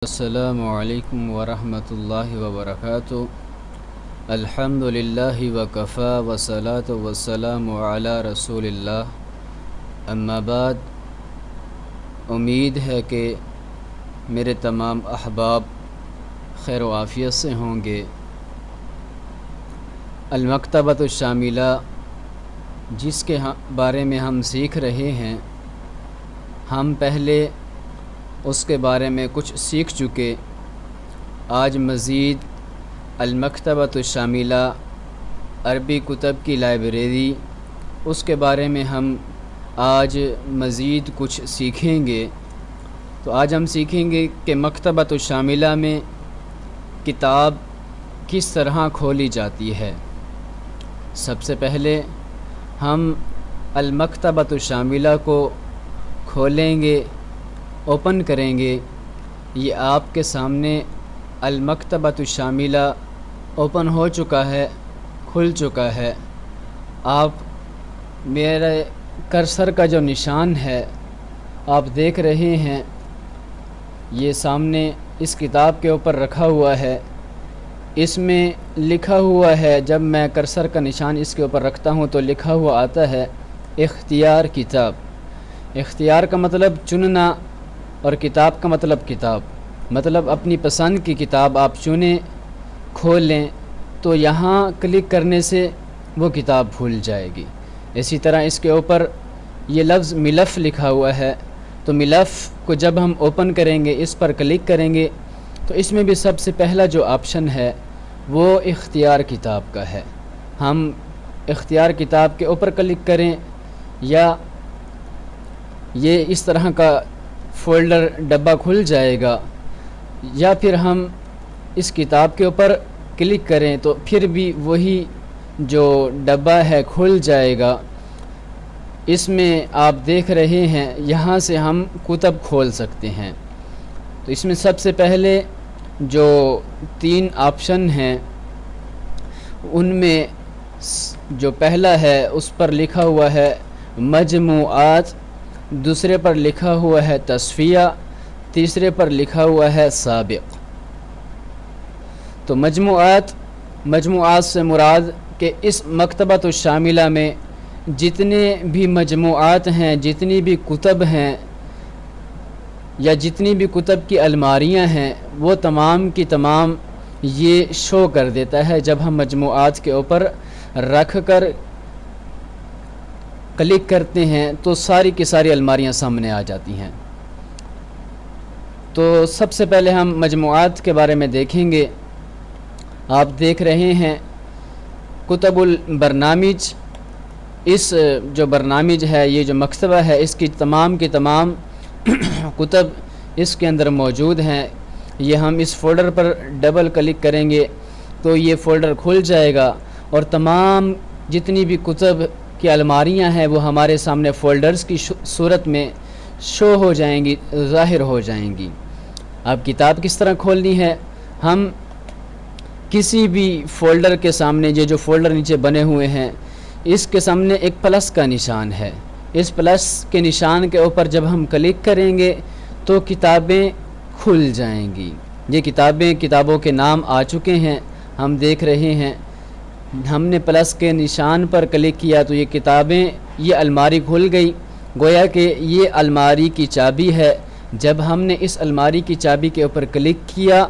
अस्सलामु अलैकुम वरहमतुल्लाहि वबरकातुहू। अल्हम्दुलिल्लाहि वकफ़ा वस्सलातु वस्सलामु अला रसूलिल्लाह, अम्मा बाद। उम्मीद है कि मेरे तमाम अहबाब खैर व आफ़ियत से होंगे। अल-मकतबतुश शामिला जिसके बारे में हम सीख रहे हैं, हम पहले उसके बारे में कुछ सीख चुके। आज मज़ीद अल-मकतबतुश शामिला अरबी कुतब की लाइब्रेरी, उसके बारे में हम आज मज़ीद कुछ सीखेंगे। तो आज हम सीखेंगे कि मकतबतुश शामिला में किताब किस तरह खोली जाती है। सबसे पहले हम अल-मकतबतुश शामिला को खोलेंगे, ओपन करेंगे। ये आपके सामने अल-मकतबतुश शामिला ओपन हो चुका है, खुल चुका है। आप मेरे कर्सर का जो निशान है आप देख रहे हैं, ये सामने इस किताब के ऊपर रखा हुआ है। इसमें लिखा हुआ है, जब मैं कर्सर का निशान इसके ऊपर रखता हूँ तो लिखा हुआ आता है इख्तियार किताब। इख्तियार का मतलब चुनना और किताब का मतलब किताब, मतलब अपनी पसंद की किताब आप चुनें, खोल लें तो यहाँ क्लिक करने से वो किताब खुल जाएगी। इसी तरह इसके ऊपर ये लफ्ज़ मिलफ़ लिखा हुआ है, तो मिलफ़ को जब हम ओपन करेंगे, इस पर क्लिक करेंगे तो इसमें भी सबसे पहला जो ऑप्शन है वो इख्तियार किताब का है। हम इख्तियार किताब के ऊपर क्लिक करें या ये इस तरह का फ़ोल्डर डब्बा खुल जाएगा, या फिर हम इस किताब के ऊपर क्लिक करें तो फिर भी वही जो डब्बा है खुल जाएगा। इसमें आप देख रहे हैं, यहाँ से हम कुतब खोल सकते हैं। तो इसमें सबसे पहले जो 3 ऑप्शन हैं, उनमें जो पहला है उस पर लिखा हुआ है मजमूआत, दूसरे पर लिखा हुआ है तस्फिया, तीसरे पर लिखा हुआ है साबिक़। तो मजमूआत से मुराद कि इस मकतबतुश शामिला में जितने भी मजमूआत हैं, जितनी भी कुतब हैं या जितनी भी कुतब की अलमारियां हैं, वो तमाम की तमाम ये शो कर देता है। जब हम मजमूआत के ऊपर रख कर क्लिक करते हैं तो सारी की सारी अलमारियां सामने आ जाती हैं। तो सबसे पहले हम मजमूआत के बारे में देखेंगे। आप देख रहे हैं कुतुबुल बरनामिज। इस जो बरनामिज है, ये जो मकतबा है, इसकी तमाम की तमाम कुतब इसके अंदर मौजूद हैं। ये हम इस फ़ोल्डर पर डबल क्लिक करेंगे तो ये फ़ोल्डर खुल जाएगा और तमाम जितनी भी कुतब की अलमारियां हैं वो हमारे सामने फ़ोल्डर्स की सूरत में शो हो जाएंगी, ज़ाहिर हो जाएंगी। अब किताब किस तरह खोलनी है, हम किसी भी फ़ोल्डर के सामने, ये जो फ़ोल्डर नीचे बने हुए हैं, इसके सामने एक प्लस का निशान है। इस प्लस के निशान के ऊपर जब हम क्लिक करेंगे तो किताबें खुल जाएंगी। ये किताबों के नाम आ चुके हैं, हम देख रहे हैं। हमने प्लस के निशान पर क्लिक किया तो ये किताबें, ये अलमारी खुल गई। गोया कि ये अलमारी की चाबी है। जब हमने इस अलमारी की चाबी के ऊपर क्लिक किया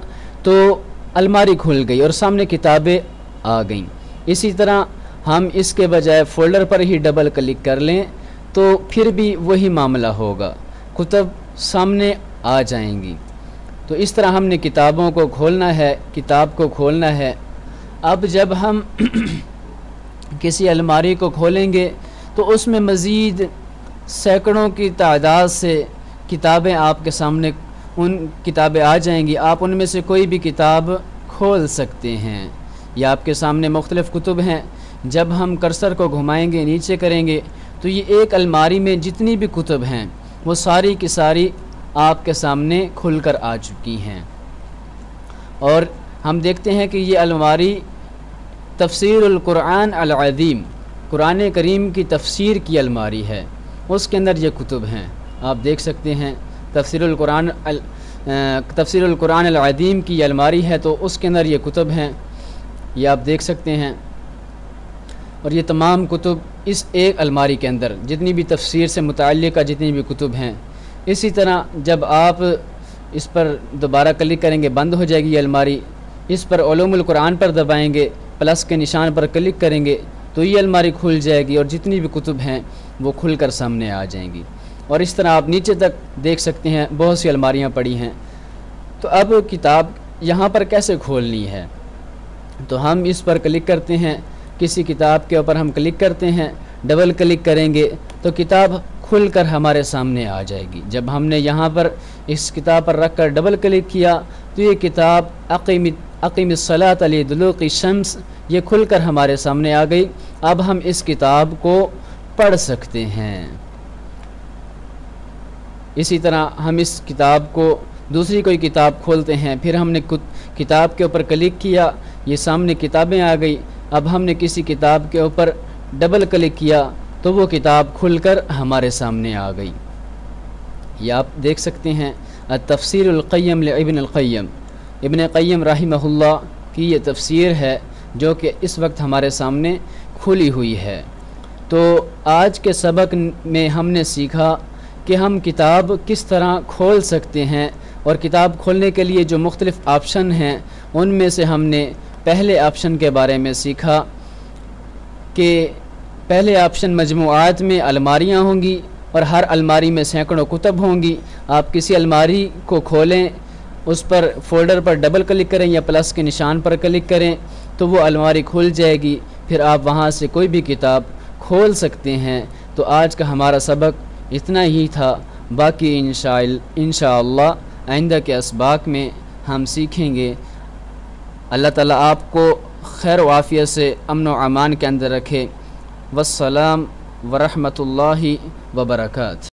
तो अलमारी खुल गई और सामने किताबें आ गईं। इसी तरह हम इसके बजाय फ़ोल्डर पर ही डबल क्लिक कर लें तो फिर भी वही मामला होगा, कुतब सामने आ जाएंगी। तो इस तरह हमने किताबों को खोलना है, किताब को खोलना है। अब जब हम किसी अलमारी को खोलेंगे तो उसमें मज़ीद सैकड़ों की तादाद से किताबें आपके सामने, उन किताबें आ जाएंगी। आप उनमें से कोई भी किताब खोल सकते हैं। या आपके सामने मुख्तलिफ़ कुतुब हैं। जब हम कर्सर को घुमाएंगे, नीचे करेंगे तो ये एक अलमारी में जितनी भी कुतुब हैं वो सारी की सारी आपके सामने खुलकर आ चुकी हैं। और हम देखते हैं कि ये अलमारी तफ़सीरुल कुरान अल अज़ीम, कुरान करीम की तफ़सीर की अलमारी है। उसके अंदर ये कुतुब हैं, आप देख सकते हैं। तफ़सीरुल कुरान तफसीरुल कुरान अल अज़ीम की अलमारी है, तो उसके अंदर ये कुतुब हैं, ये आप देख सकते हैं। और ये तमाम कुतुब इस एक अलमारी के अंदर, जितनी भी तफसीर से मुतअल्लिक़ जितनी भी कुतुब हैं। इसी तरह जब आप इस पर दोबारा क्लिक करेंगे बंद हो जाएगी ये अलमारी। इस पर उलूमुल कुरान पर दबाएंगे, प्लस के निशान पर क्लिक करेंगे तो ये अलमारी खुल जाएगी और जितनी भी कुतुब हैं वो खुल कर सामने आ जाएंगी। और इस तरह आप नीचे तक देख सकते हैं बहुत सी अलमारियाँ पड़ी हैं। तो अब किताब यहाँ पर कैसे खोलनी है, तो हम इस पर क्लिक करते हैं, किसी किताब के ऊपर हम क्लिक करते हैं, डबल क्लिक करेंगे तो किताब खुल कर हमारे सामने आ जाएगी। जब हमने यहाँ पर इस किताब पर रख कर डबल क्लिक किया तो ये किताब अक़ीमिस्सलात लिदुलूक़ि शम्स ये खुल कर हमारे सामने आ गई। अब हम इस किताब को पढ़ सकते हैं। इसी तरह हम इस किताब को दूसरी कोई किताब खोलते हैं, फिर हमने किताब के ऊपर क्लिक किया, ये सामने किताबें आ गई। अब हमने किसी किताब के ऊपर डबल क्लिक किया तो वो किताब खुलकर हमारे सामने आ गई। ये आप देख सकते हैं तफसीरुल क़य्यम लिइब्नुल क़य्यम, इब्न क़य्यम रहिमहुल्लाह की ये तफसीर है जो कि इस वक्त हमारे सामने खुली हुई है। तो आज के सबक में हमने सीखा कि हम किताब किस तरह खोल सकते हैं, और किताब खोलने के लिए जो मुख्तलिफ़ ऑप्शन हैं उनमें से हमने पहले ऑप्शन के बारे में सीखा कि पहले ऑप्शन मजमूआत में अलमारियाँ होंगी और हर अलमारी में सैकड़ों कुतुब होंगी। आप किसी अलमारी को खोलें, उस पर फ़ोल्डर पर डबल क्लिक करें या प्लस के निशान पर क्लिक करें तो वो अलमारी खुल जाएगी, फिर आप वहाँ से कोई भी किताब खोल सकते हैं। तो आज का हमारा सबक इतना ही था, बाकी इंशाअल्लाह आइंदा के असबाक में हम सीखेंगे। अल्लाह ताला आपको खैर व आफ़ियत से अमन व अमान के अंदर रखे। वस्सलाम व रहमतुल्लाहि व बरकात।